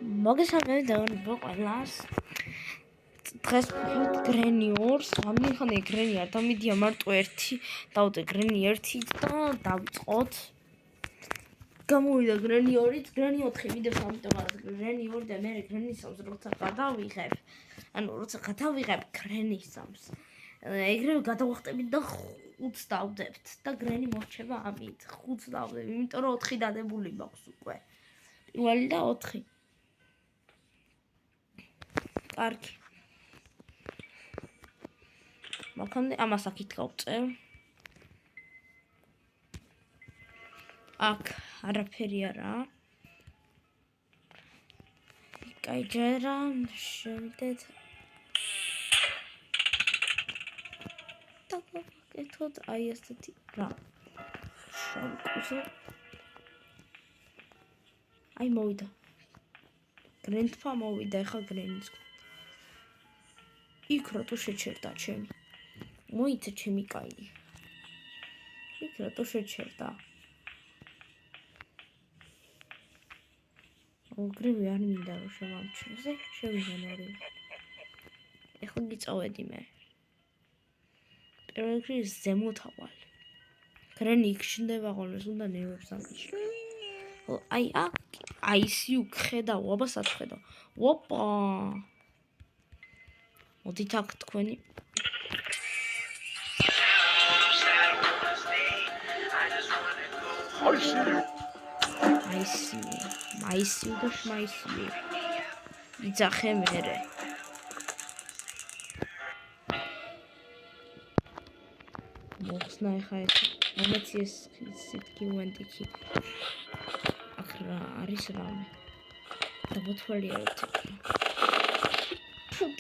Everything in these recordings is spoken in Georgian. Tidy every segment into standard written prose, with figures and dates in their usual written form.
მოგესალმებით ყველას. დღეს ვფიქრობთ გრენი 2-ს, რამდენი ხანია გრენი არ დამიდია მარტო 1 დავდე გრენი 1 და დავიწყოთ. გამოვიდა გრენი 2-იც, გრენი 4 ვიდეოს ამიტომ არის გრენი 2 და მე გრენი 3-ს როცა გადავიღებ. ანუ როცა გადავიღებ გრენი 3-ს. ეგრევე გადავახტებით და 5-ს დავდებთ და გრენი მორჩება ამით. 5-ს დავდებ, იმიტომ რომ 4 დადებული მაქვს უკვე. პირველი და 4. კარგი. მაგამდე ამას აქით გავწევ. აქ არაფერი არაა. კაი ჯერა, შევიდეთ. დავაკეთოთ აი ესეთი რა. შევკუსო. აი მოვიდა. გრენდფა მოვიდა, ეხა გრენის. იქ რატო შეჩერდა ჩემი? მოიცა ჩემი კაი. იქ რატო შეჩერდა? ოღონდ არ მინდა რომ შემამჩნევს. შევიდნენ ორი. ეხლა გიწოვედი მე. პირველ რიგში ზემოთ ავალ. გრენი იქ შინდება ხოლმე, უნდა ნერვებს ამიშლო. აი აქ ICU ხედავ, აბასაც ხედავ. ოპა. მოდით აქ თქვენი. ICU და ICU. იძახე მერე. მოხსნა ეხა ეს. მომეცი ეს სიტკივენტიკი. აქ რა არის რამე. დაბოთვალია ერთი.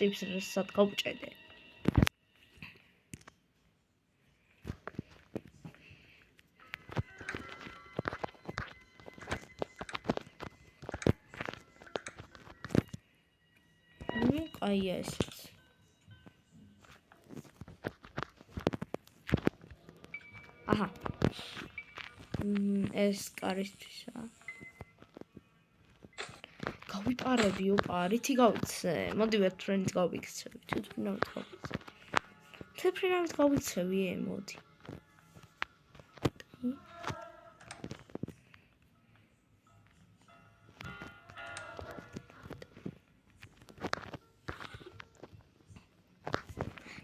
ტიპს რასაც გავჭედე. აი ესეც. აჰა. ეს კარისთვისა. გავიპარებიო, პარითი გავიცე. მოდივით ფრენდს გავიქცევი. თვითმფრინავით გავიქცევი. თვითმფრინავით გავიქცევი, მოდი.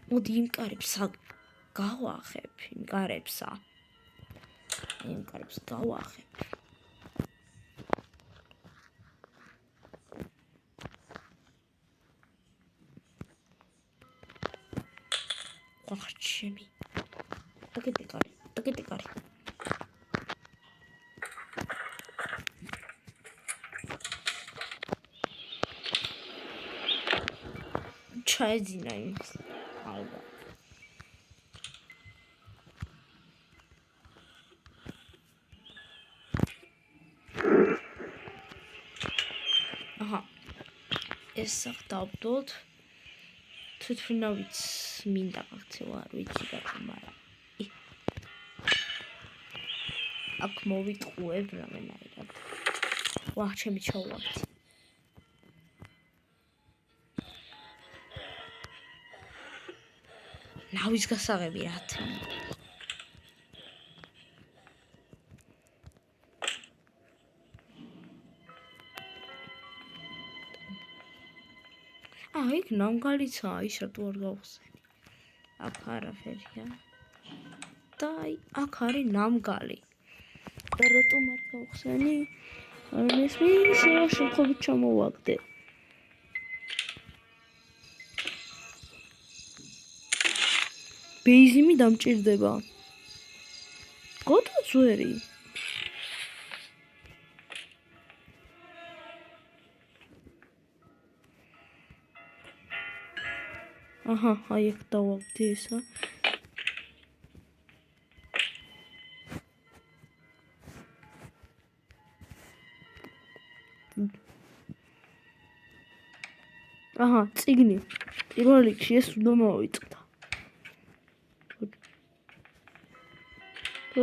მოდი იმ კარებს გავახებ, იმ კარებსა. იმ კარებს გავახებ. ვახჩემი. დაგედი კარი. ჩაეძინა იმას. ალბათ. აჰა. ეს აქ დავდოთ. თვითმფრინავით მინდა გაქცევა, არ ვიცი რატომ, მაგრამ აქ მოვიტყუებ რამენაირად. ვაჰ, ჩემი ჩაუვარდი. ნავის გასაღები რა თქმა. იქ ნამგალიცაა, ის რატო არ გავხსენი. აქ არაფერია. და აქ არის ნამგალი. და რატომ არ გავხსენი? არ მესმის, შემთხვევით ჩამოვაგდე. ბეიზიმი დამჭირდება. გოთა ძვერი. აჰა, აი აქ დავაგდი ესა. აჰა, წიგნი. პირველ რიგში ეს უნდა მოვიწყდა.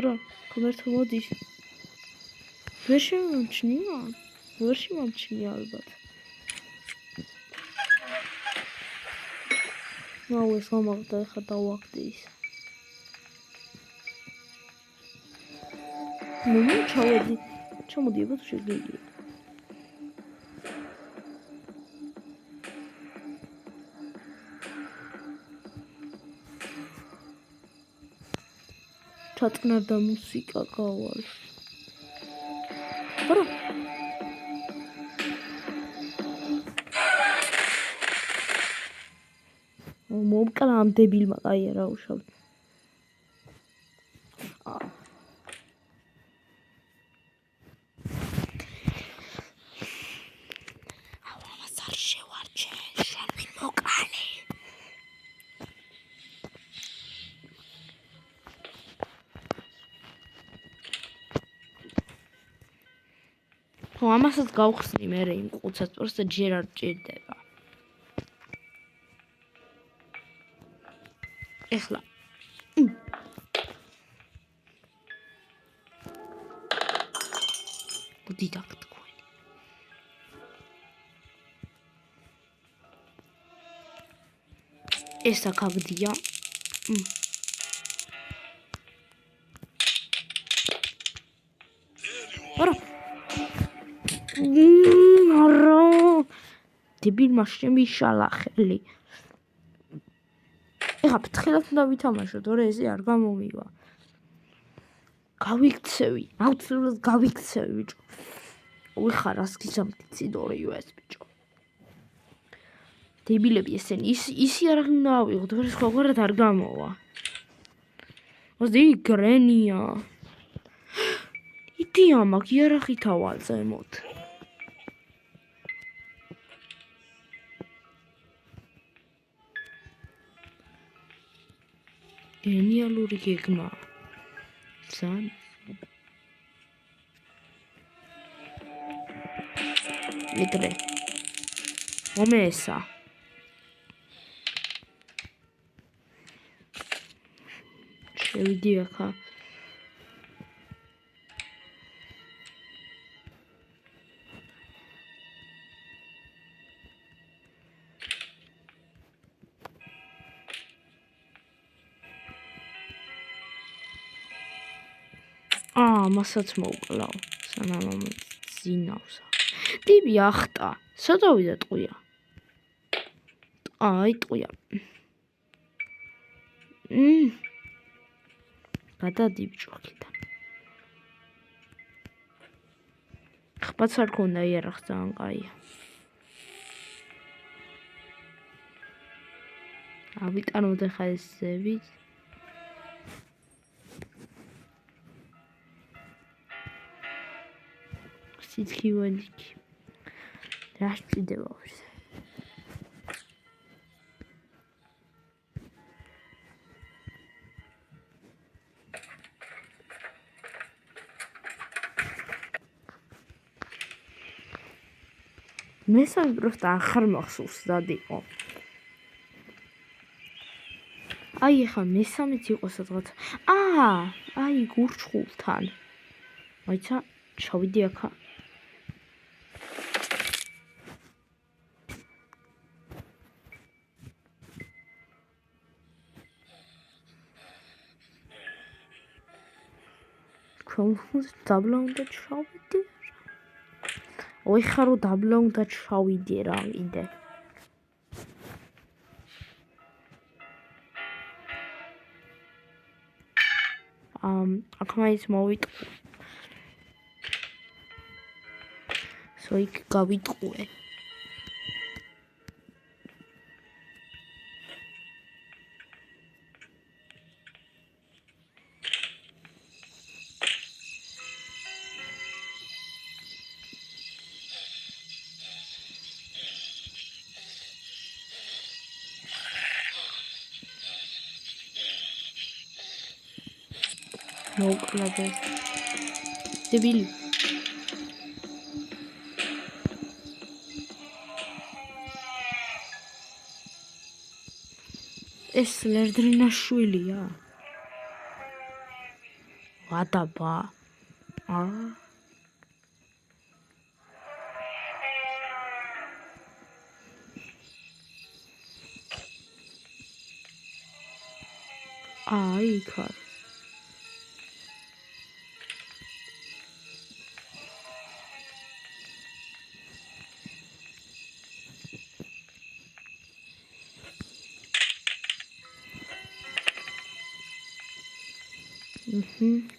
რა, კომერტო მოდის. ვერ შემამჩნია ალბათ. აუ ეს მომაღდა ეხა დავაგდე ის. ნუ ჩავედი. ჩამოდი აბა თუ შეგიძლია. ჩატკნარდა მუსიკა გავალ. ბრო მომკლა ამ დებილმა აი არა უშავ. ამას არ შევარჩე, შენ ვინ მოკალე. ამასაც გავხსნი მე იმ ყუცას, просто ჯერ არ ჭირდება. ეხლა დიდაკ თქვენი. ეს აკაგდია. არა. არა. დებილმა შემიშალა ხელი. ეხა ფრთხილად უნდა ვითამაშოთ, ორე ესე არ გამომივა. გავიქცევი, აუცილებლად გავიქცევი ბიჭო. ვიხარ რას გისამთიცი დორიო ეს ბიჭო. დებილები ესენი ისი არ უნდა ავიღოთ, ვერ სხვაგვარად არ გამოვა. ოზი გრენია. იდეა მაქვს იარაღი თავალ ზემოთ. გენიალური გეგმა. ზან მიგრე მომესა შევიდი ახლა მასაც მოვკლავ სანამ ზინავს. ტიპი ახტა. სადავიდა ტყვია. აი ტყვია. გადადი ბჭოქიდან. ხბაც არ ქონდა იარაღს ძალიან კაია. ავიტანოთ ახლა ეს ზევით. სიცხივადიქი. რა შეიძლება ვარ. მესამე просто ახარ მახსოვს რად იყო. აი ახლა მესამეც იყო სადღაც. აი გურჩხულთან. მაიცა ჩავიდი ახლა. დაბლა უნდა ჩავიდე. ой ხარო დაბლა უნდა ჩავიდე რა კიდე. აქ მაინც მოვიტყვი. სოიქ გავიტყვე. მოკლდეს. დებილი. ეს ლერდრინაშვილია. ვადაბა. იქ არის.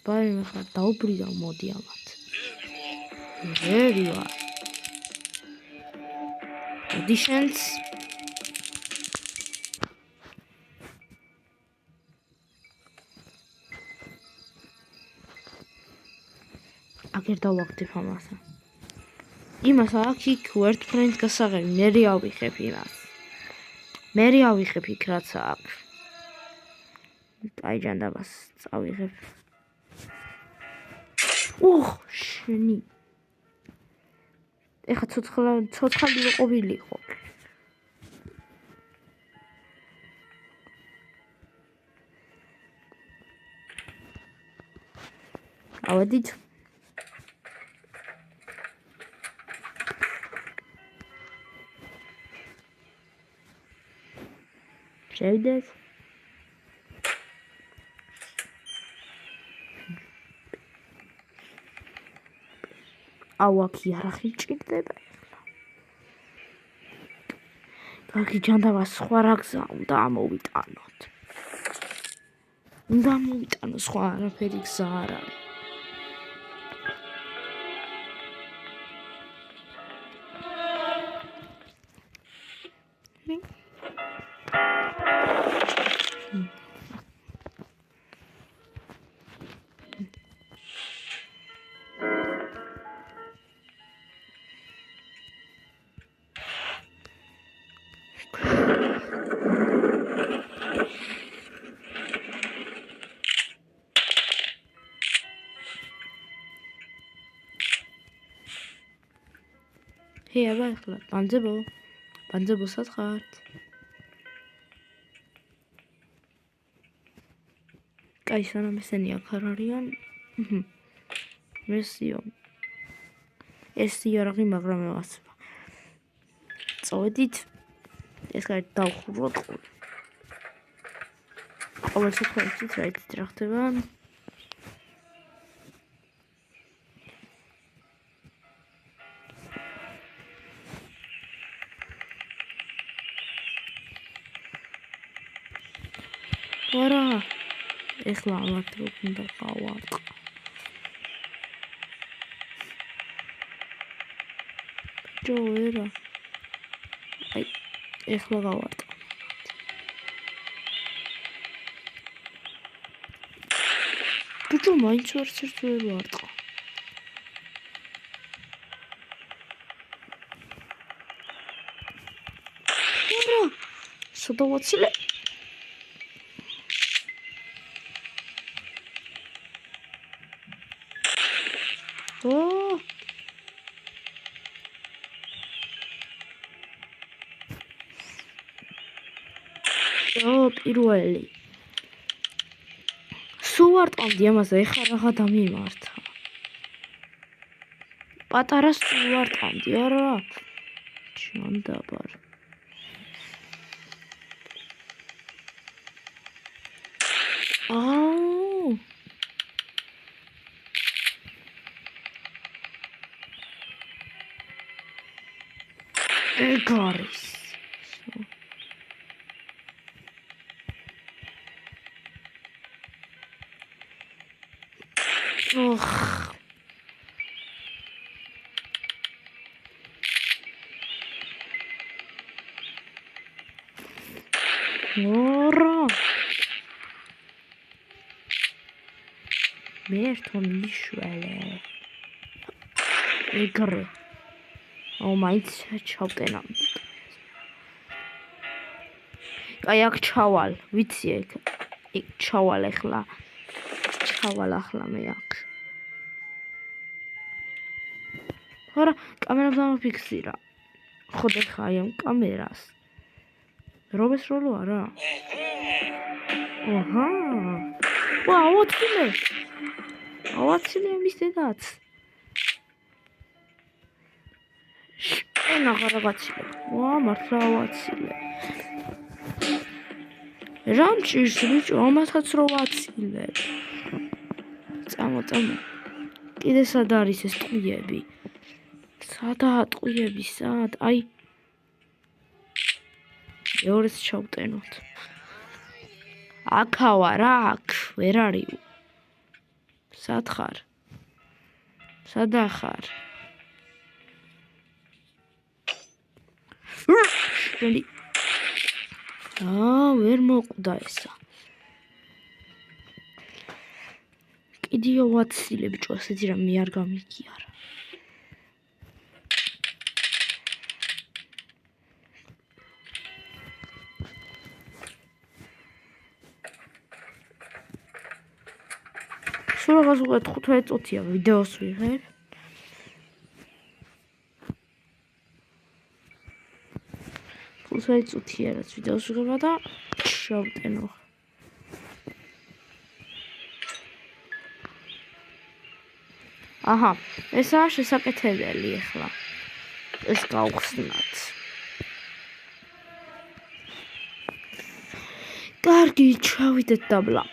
ბარი ხარ დაუბრიდა მოდი ამათ. ვერი ვარ. auditions აგერ დავაგდებ ამასა. იმას აქ იქ word friend გასაღები, მე ავიხებ იმას. მე ავიხებ იქ რაც აქ. აი ჯანდაბას წავიღებ. შენი. ეხა ცოცხალი ვიყობილიყო. ავედით. შევიდეთ. აქ იარაღი ჭირდება. კარგი ჯანდაბა სხვა რა გზა უნდა ამოვიტანოთ. სხვა არაფერი გზა არ არის. აბა ახლა ბანძებო სათხართ. კაი სანამ ესენი აქ არ არიან. მესიო. ეს იარაღი მაგრამ ევასება. წავედით. ეს კაი დავხუროთ. ყოველ შემთხვევაში რა იცით რა ხდება? არა ეხლა ამათ რო უნდა გავარტყო. ჯოერა აი ეხლა გავარტყო. ბიჭო მაინც ვერცერთ ვერ ვარტყო. არა სადავაცილე პირველი. სულ ვარტყამდი ამაზე, ეხლა რაღა დამიმართა. პატარა სულ ვარტყამდი, არა. ჯანდაბარ. ეგ არის. მერტონ მიშველე. ეგრე. მაინც ჩავტენა. აი აქ ჩავალ, ვიცი ეგ ჩავალ ახლა. ჩავალ ახლა მე აქ. არა, კამერას დამაფიქსირა. ხოდა ხა აი ამ კამერას. რობეს როლო არა? აჰა. ავაცილე ამის დედაც. ენა რაღაცილე. მართლა ავაცილე. რა მჭირს ბიჭო, ამათაც რო ვაცილებ. წამო. კიდე სად არის ეს ტყუიები? სადაა ტყუიები, სად? აი. მეორეც ჩავტენოთ. აქა ვარ, აქ, ვერ არიო. სად ხარ? სადა ხარ? ვერ მოკვდა ესა. კიდიო ვაცილე ბიჭო, ასეთი რამე არ გამიგიარა. სულ რაღაც უკვე 15 წუთია ვიდეოს ვიღებ. წუთია რაც ვიდეოს ვიღება და შევტენო. აჰა, ესაა შესაკეთებელი ახლა. ეს გავხსნათ. კარგი, ჩავიდეთ დაბლა.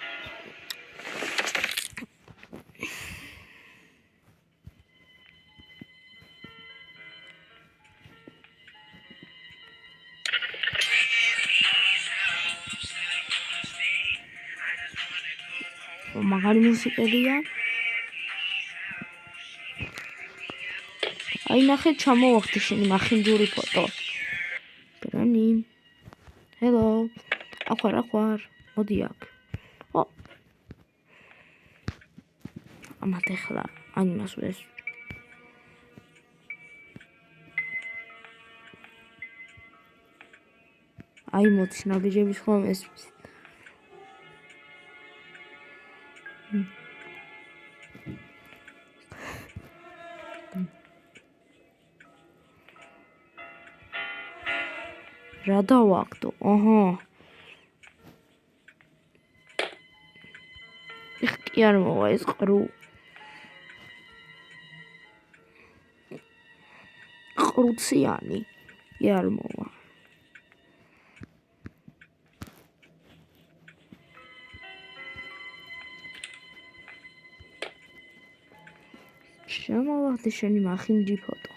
მაგარი მუსიკებია. აი ნახე, ჩამოვახდი შენი მახინჯური ფოტო. გრანი. ჰელო. ახვარ. მოდი აქ. ამათ ახლა ანიმას ვეს. აი მოდი ნაბიჯების ხომ ესმის. რა დავაგდო? აჰა. ეხ კი არ მოვა ეს ყრუ. ყრუციანი. კი არ მოვა. შემოვახდი შენი მახინჯი ფოტო.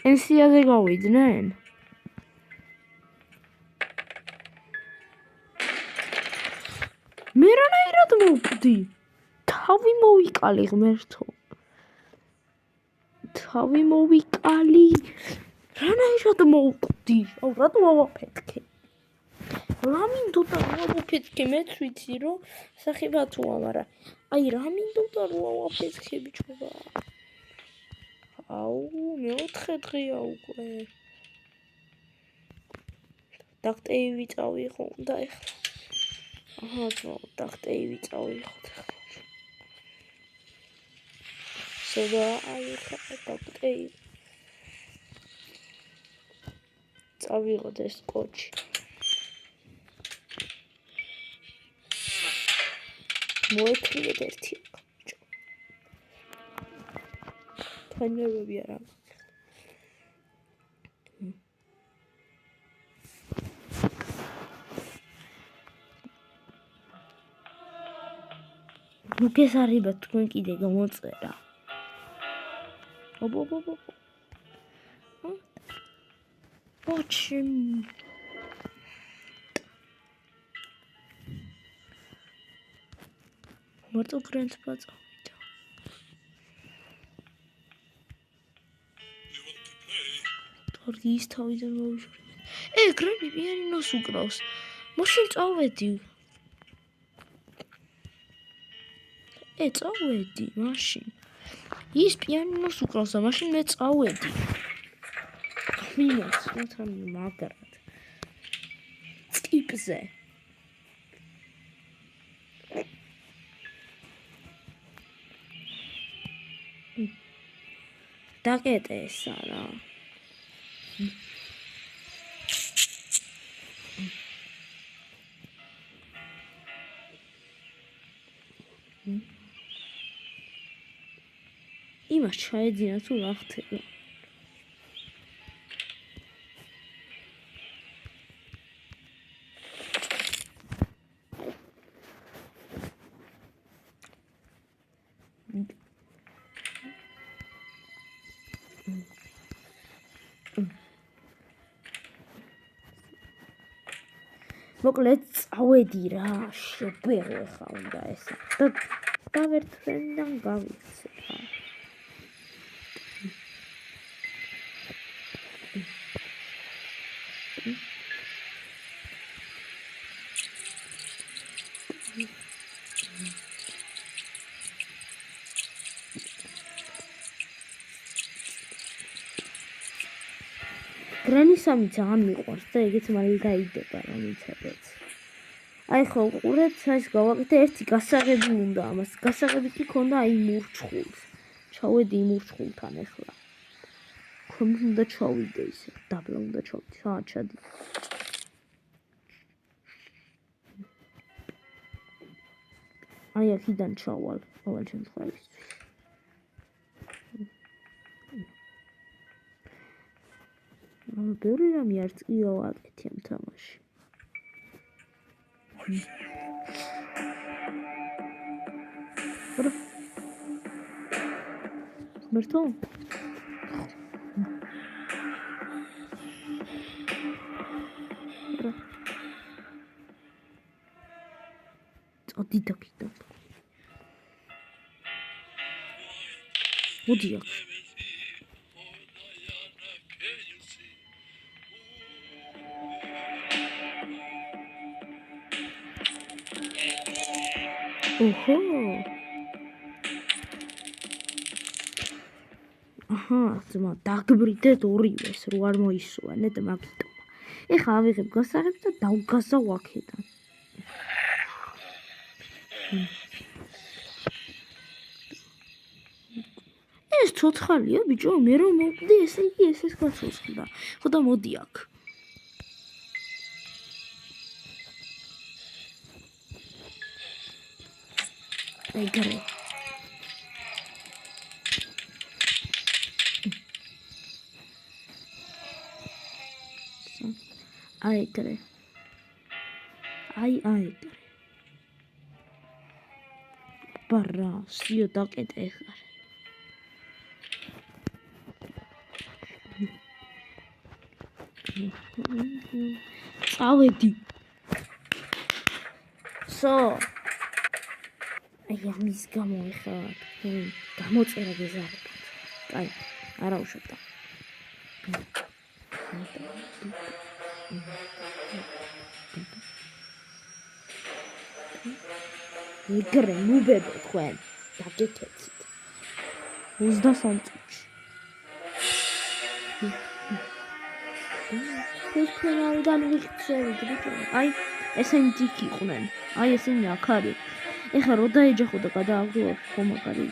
პენსიაზე გავიდნენ? მე რანაირად მოვკვდი? თავი მოვიკალი ღმერთო. თავი მოვიკალი. რანაირად მოვკვდი? აუ რატო ავაფეთქე? რა მინდოდა ავაფეთქე? მეც ვიცი რომ სახიბათოა, მაგრამ აი რა მინდოდა რომ ავაფეთქე ბიჭობა? აუ მეოთხე დღეა უკვე. დაქტეივი წავიღო და ეხლა. აჰა, დაქტეივი წავიღოთ ახლა. სოდა აი ხა დაქტეივი. წავიღოთ ეს კოჩი. მოეთქილეთ ერთი აქ. თანერები არა. მოგესარიბა თქვენ კიდე გამოწერა. ობ. ოჩი. მარტო გრანტსა წავიდა. თორგის თავიდან მოვიშორე. გრანი პიანინოს უკრავს. მაშინ წავედი. წავედი მაშინ. ის პიანინოს უკრავს და მაშინ მე წავედი. მინაც მოთან მაგრად. ტიპზე. დაკეტე ესა რა. იმას ჩაეძინა თუ რა ხდება. მოკლედ წავედი რა, შებეღო ხა უნდა ესა. და დავერთვენიდან გავიქცე რა. გრენისამი ძალიან მიყვარს და ეგეც მალე დაიდება რა მიცადეთ. აი ხო უყურეთ, ეს გავაკეთე ერთი გასაღები უნდა ამას. გასაღები კი ქონდა აი მურჩხულს. ჩავედი მურჩხულთან ახლა. ქონდა უნდა ჩავიდე ისე, დაბლა უნდა ჩავიდე. ჩადი. აი აქედან ჩავალ, ყოველ შემთხვევაში. ბევრი რამე არც კი ვაკეთე ამ თამაში. მერტო? წოდი დაკიდა. მოდი აქ. ოჰო. აჰა, ძმა დაგბრიდეთ ორივეს, რო არ მოისვანეთ მაგიტო. ეხლა ავიღებ გასაღებს და დავგაზავ აქედან. ეს ცოცხალია ბიჭო, მე რომ მოვკვდი, ესე იგი ესეც გაცოცხლდა. ხო და მოდი აქ. ეგრე. აიგრე. აიგრე. ბარა, სიო დაკეტე ახლა. წავედი. აი ამის გამო ახლა გამოწერა გეზარებათ. კაი, არა უშავდა. ეგრე ნუბებო თქვენ დაგეკეთით 23 წუთში. ეს ფინალიდან ვიქცევით ბიჭო. აი ესენი თიქი იყვნენ. აი ესენი აქ არის. ეხლა რო დაეჯახო და გადააგდო ხო მაგარი.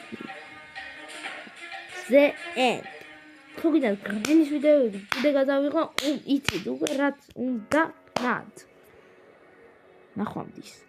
The end. თუ გინდათ გრენის ვიდეოები კიდე გადავიღო, იცით უკვე რაც უნდა ნად. ნახვამდის.